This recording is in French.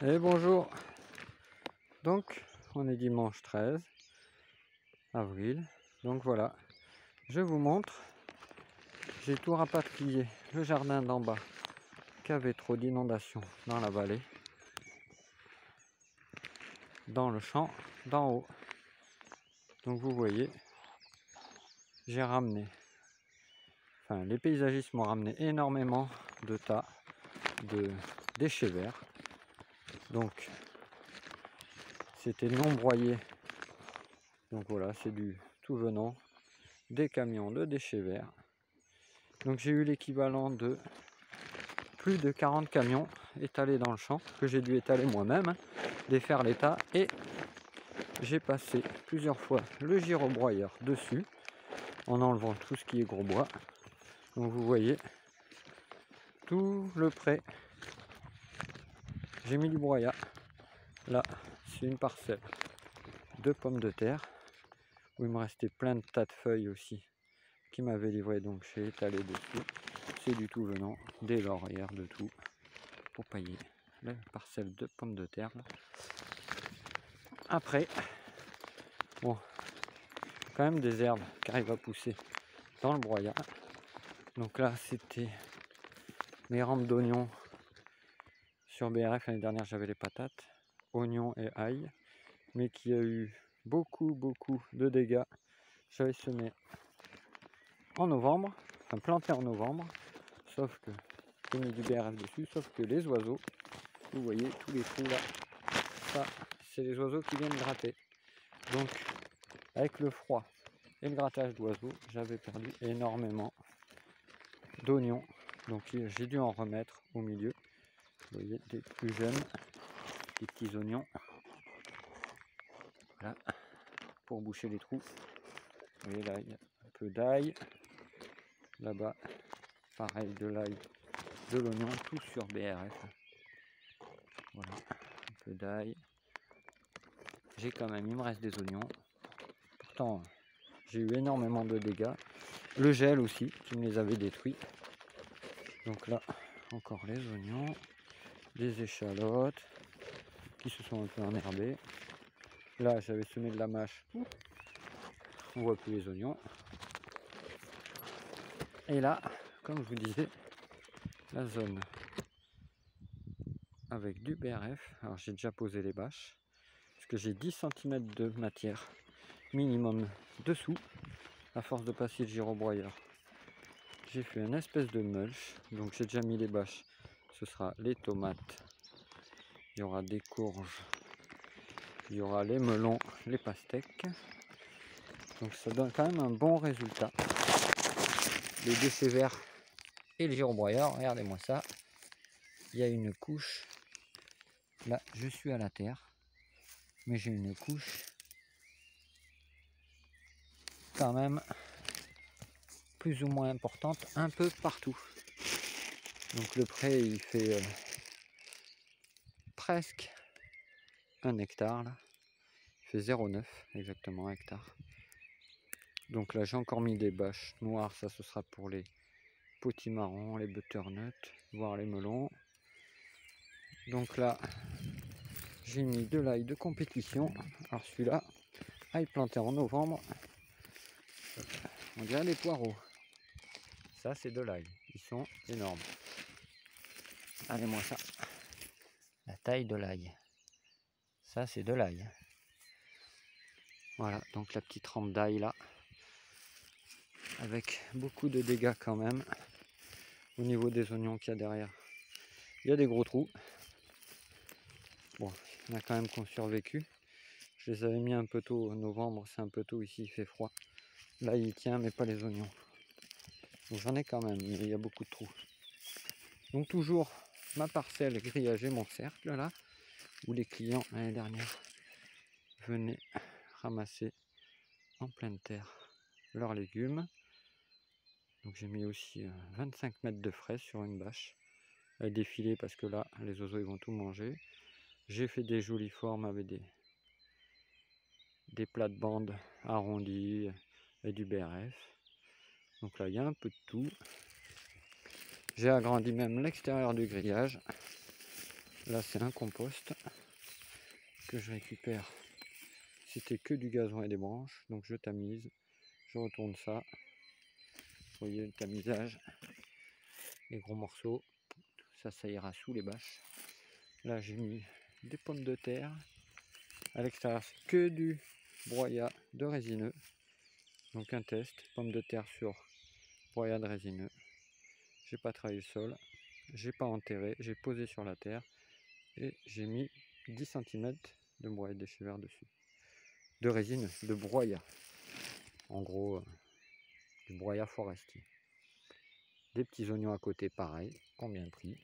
Et bonjour. Donc on est dimanche 13 avril. Donc voilà, je vous montre. J'ai tout rapatrié le jardin d'en bas qui avait trop d'inondations dans la vallée, dans le champ d'en haut. Donc vous voyez, j'ai ramené, les paysagistes m'ont ramené énormément de tas de déchets verts. Donc c'était non broyé. Donc voilà, c'est du tout venant des camions de déchets verts. Donc j'ai eu l'équivalent de plus de 40 camions étalés dans le champ, que j'ai dû étaler moi-même, défaire les tas, et j'ai passé plusieurs fois le girobroyeur dessus en enlevant tout ce qui est gros bois. Donc vous voyez tout le pré, j'ai mis du broyat. Là c'est une parcelle de pommes de terre où il me restait plein de tas de feuilles aussi qui m'avaient livré, donc j'ai étalé dessus. C'est du tout venant, des laurières, de tout pour pailler la parcelle de pommes de terre là. Après, bon, quand même des herbes qui arrivent à pousser dans le broyat. Donc là c'était mes rampes d'oignons sur BRF. L'année dernière j'avais les patates, oignons et ail, mais qui a eu beaucoup de dégâts. J'avais semé en novembre, planté en novembre, sauf que j'ai mis du BRF dessus, sauf que les oiseaux, vous voyez tous les trous là, ça c'est les oiseaux qui viennent gratter. Donc avec le froid et le grattage d'oiseaux, j'avais perdu énormément d'oignons. Donc j'ai dû en remettre au milieu. Vous voyez, des plus jeunes, des petits oignons. Voilà, pour boucher les trous. Vous voyez là, il y a un peu d'ail. Là-bas, pareil, de l'ail, de l'oignon, tout sur BRF. Voilà, un peu d'ail. J'ai quand même, il me reste des oignons. Pourtant, j'ai eu énormément de dégâts. Le gel aussi, qui me les avait détruits. Donc là, encore les oignons, des échalotes qui se sont un peu enherbées. Là, j'avais semé de la mâche. On voit plus les oignons. Et là, comme je vous disais, la zone avec du BRF. Alors j'ai déjà posé les bâches, parce que j'ai 10 cm de matière minimum dessous, à force de passer le girobroyeur. J'ai fait une espèce de mulch, donc j'ai déjà mis les bâches. Ce sera les tomates, il y aura des courges, il y aura les melons, les pastèques. Donc ça donne quand même un bon résultat. Les déchets verts et le girobroyeur, regardez-moi ça. Il y a une couche. Là, je suis à la terre, mais j'ai une couche quand même plus ou moins importante un peu partout. Donc le pré, il fait presque 1 hectare là. Il fait 0,9 exactement hectare. Donc là, j'ai encore mis des bâches noires. Ça, ce sera pour les potimarrons, les butternuts, voire les melons. Donc là, j'ai mis de l'ail de compétition. Alors celui-là, ail planté en novembre. On dirait des poireaux. Ça, c'est de l'ail. Ils sont énormes. Regardez-moi ça. La taille de l'ail. Ça, c'est de l'ail. Voilà, donc la petite rampe d'ail là. Avec beaucoup de dégâts quand même. Au niveau des oignons qu'il y a derrière. Il y a des gros trous. Bon, il y en a quand même qui ont survécu. Je les avais mis un peu tôt en novembre. C'est un peu tôt ici, il fait froid. Là, il tient, mais pas les oignons. Donc j'en ai quand même, mais il y a beaucoup de trous. Donc toujours ma parcelle grillagée, mon cercle là, où les clients l'année dernière venaient ramasser en pleine terre leurs légumes. Donc j'ai mis aussi 25 mètres de fraises sur une bâche. Elle défilée parce que là, les oiseaux ils vont tout manger. J'ai fait des jolies formes avec des plates-bandes arrondies et du BRF. Donc là, il y a un peu de tout. J'ai agrandi même l'extérieur du grillage. Là c'est un compost que je récupère. C'était que du gazon et des branches, donc je tamise, je retourne ça. Vous voyez le tamisage, les gros morceaux, ça ira sous les bâches. Là j'ai mis des pommes de terre. À l'extérieur c'est que du broyat de résineux. Donc un test, pommes de terre sur broyat de résineux. J'ai pas travaillé le sol, j'ai pas enterré, j'ai posé sur la terre et j'ai mis 10 cm de broyat de déchets verts dessus. De résine, de broyat. En gros, du broyat forestier. Des petits oignons à côté, pareil, combien de prix.